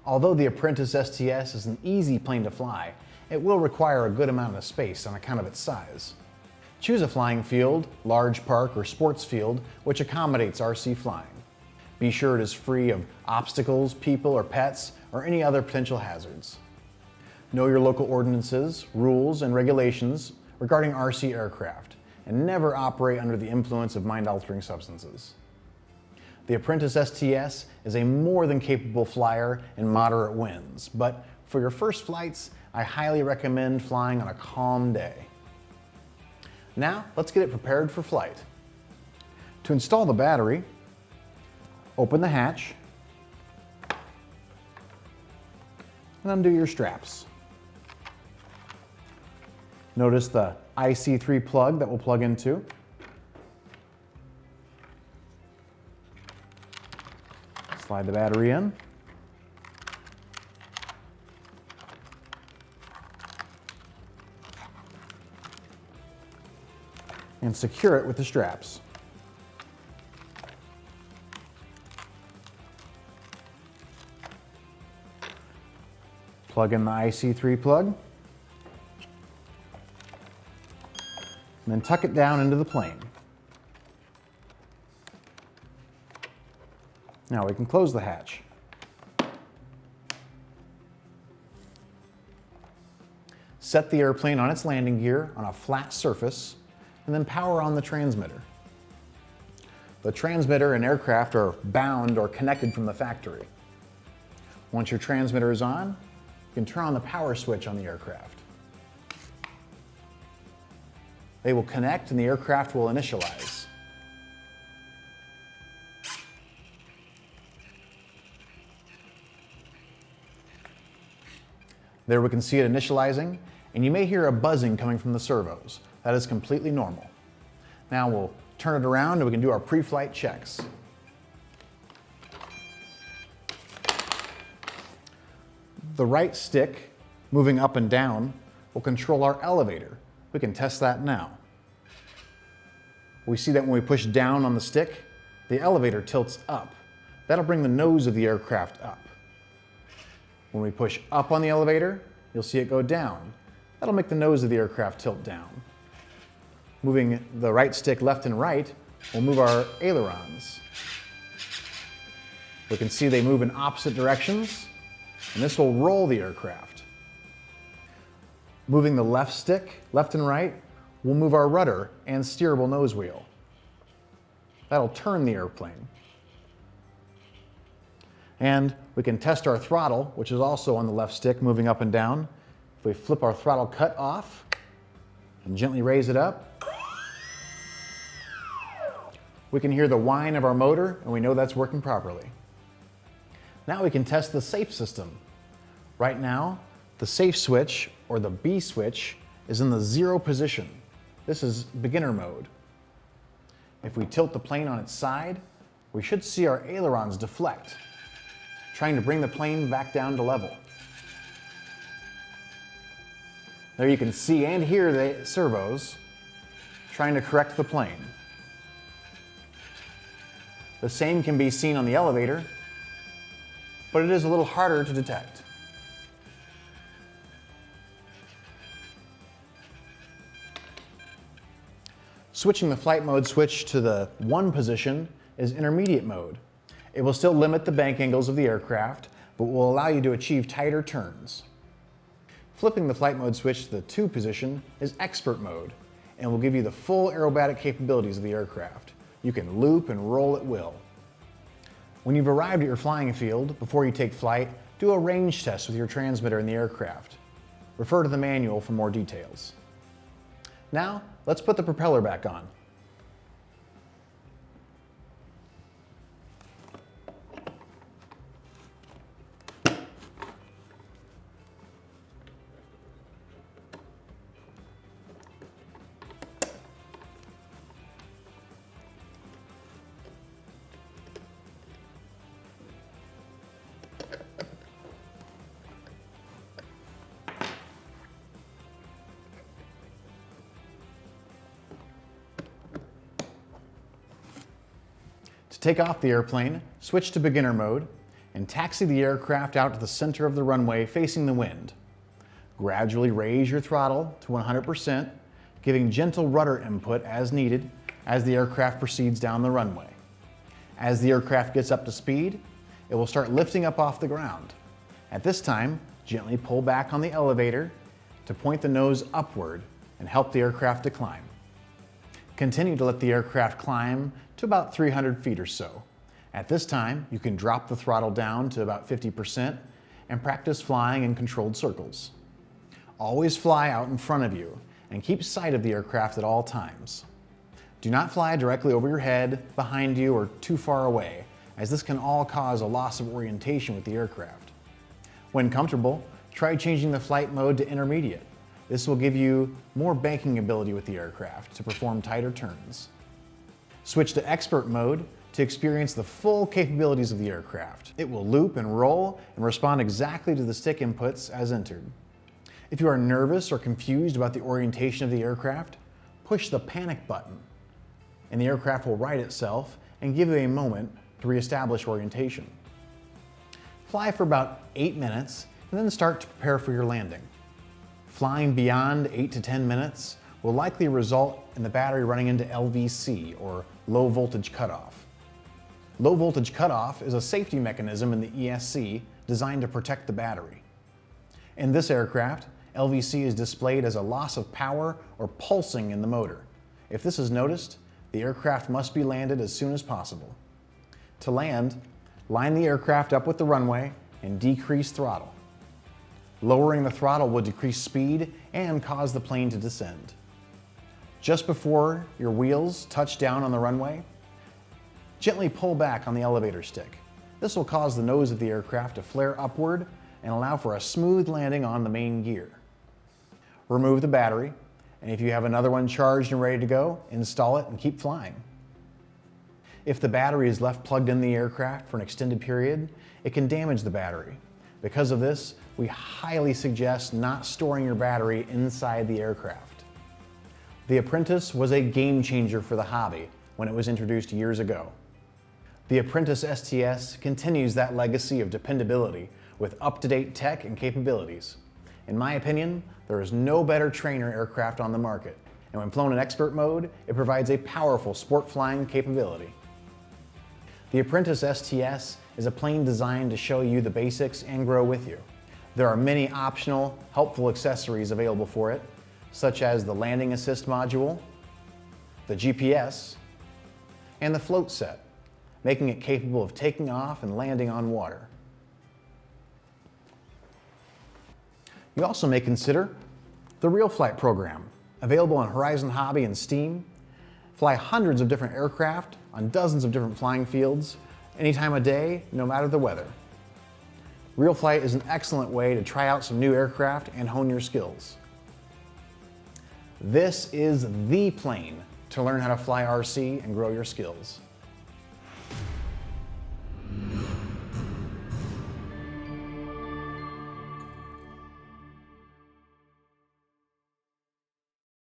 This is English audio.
Although the Apprentice STS is an easy plane to fly, it will require a good amount of space on account of its size. Choose a flying field, large park, or sports field which accommodates RC flying. Be sure it is free of obstacles, people, or pets, or any other potential hazards. Know your local ordinances, rules, and regulations regarding RC aircraft, and never operate under the influence of mind-altering substances. The Apprentice STS is a more than capable flyer in moderate winds, but for your first flights, I highly recommend flying on a calm day. Now, let's get it prepared for flight. To install the battery, open the hatch and undo your straps. Notice the IC3 plug that we'll plug into. Slide the battery in. And secure it with the straps. Plug in the IC3 plug, and then tuck it down into the plane. Now we can close the hatch. Set the airplane on its landing gear on a flat surface, and then power on the transmitter. The transmitter and aircraft are bound or connected from the factory. Once your transmitter is on, you can turn on the power switch on the aircraft. They will connect and the aircraft will initialize. There we can see it initializing, and you may hear a buzzing coming from the servos. That is completely normal. Now we'll turn it around and we can do our pre-flight checks. The right stick, moving up and down, will control our elevator. We can test that now. We see that when we push down on the stick, the elevator tilts up. That'll bring the nose of the aircraft up. When we push up on the elevator, you'll see it go down. That'll make the nose of the aircraft tilt down. Moving the right stick left and right will move our ailerons. We can see they move in opposite directions, and this will roll the aircraft. Moving the left stick, left and right, will move our rudder and steerable nose wheel. That'll turn the airplane. And we can test our throttle, which is also on the left stick, moving up and down. If we flip our throttle cut off and gently raise it up, we can hear the whine of our motor, and we know that's working properly. Now we can test the safe system. Right now, the safe switch, or the B switch, is in the 0 position. This is beginner mode. If we tilt the plane on its side, we should see our ailerons deflect, trying to bring the plane back down to level. There you can see and hear the servos trying to correct the plane. The same can be seen on the elevator, but it is a little harder to detect. Switching the flight mode switch to the 1 position is intermediate mode. It will still limit the bank angles of the aircraft, but will allow you to achieve tighter turns. Flipping the flight mode switch to the 2 position is expert mode, and will give you the full aerobatic capabilities of the aircraft. You can loop and roll at will. When you've arrived at your flying field, before you take flight, do a range test with your transmitter in the aircraft. Refer to the manual for more details. Now, let's put the propeller back on. To take off the airplane, switch to beginner mode and taxi the aircraft out to the center of the runway facing the wind. Gradually raise your throttle to 100%, giving gentle rudder input as needed as the aircraft proceeds down the runway. As the aircraft gets up to speed, it will start lifting up off the ground. At this time, gently pull back on the elevator to point the nose upward and help the aircraft to climb. Continue to let the aircraft climb to about 300 feet or so. At this time, you can drop the throttle down to about 50% and practice flying in controlled circles. Always fly out in front of you and keep sight of the aircraft at all times. Do not fly directly over your head, behind you, or too far away, as this can all cause a loss of orientation with the aircraft. When comfortable, try changing the flight mode to intermediate. This will give you more banking ability with the aircraft to perform tighter turns. Switch to expert mode to experience the full capabilities of the aircraft. It will loop and roll and respond exactly to the stick inputs as entered. If you are nervous or confused about the orientation of the aircraft, push the panic button, and the aircraft will right itself and give you a moment to reestablish orientation. Fly for about 8 minutes and then start to prepare for your landing. Flying beyond 8 to 10 minutes will likely result in the battery running into LVC, or low voltage cutoff. Low voltage cutoff is a safety mechanism in the ESC designed to protect the battery. In this aircraft, LVC is displayed as a loss of power or pulsing in the motor. If this is noticed, the aircraft must be landed as soon as possible. To land, line the aircraft up with the runway and decrease throttle. Lowering the throttle will decrease speed and cause the plane to descend. Just before your wheels touch down on the runway, gently pull back on the elevator stick. This will cause the nose of the aircraft to flare upward and allow for a smooth landing on the main gear. Remove the battery, and if you have another one charged and ready to go, install it and keep flying. If the battery is left plugged in the aircraft for an extended period, it can damage the battery. Because of this, we highly suggest not storing your battery inside the aircraft. The Apprentice was a game changer for the hobby when it was introduced years ago. The Apprentice STS continues that legacy of dependability with up-to-date tech and capabilities. In my opinion, there is no better trainer aircraft on the market, and when flown in expert mode, it provides a powerful sport flying capability. The Apprentice STS is a plane designed to show you the basics and grow with you. There are many optional, helpful accessories available for it, such as the landing assist module, the GPS, and the float set, making it capable of taking off and landing on water. You also may consider the RealFlight program, available on Horizon Hobby and Steam. Fly hundreds of different aircraft on dozens of different flying fields, any time of day, no matter the weather. RealFlight is an excellent way to try out some new aircraft and hone your skills. This is the plane to learn how to fly RC and grow your skills.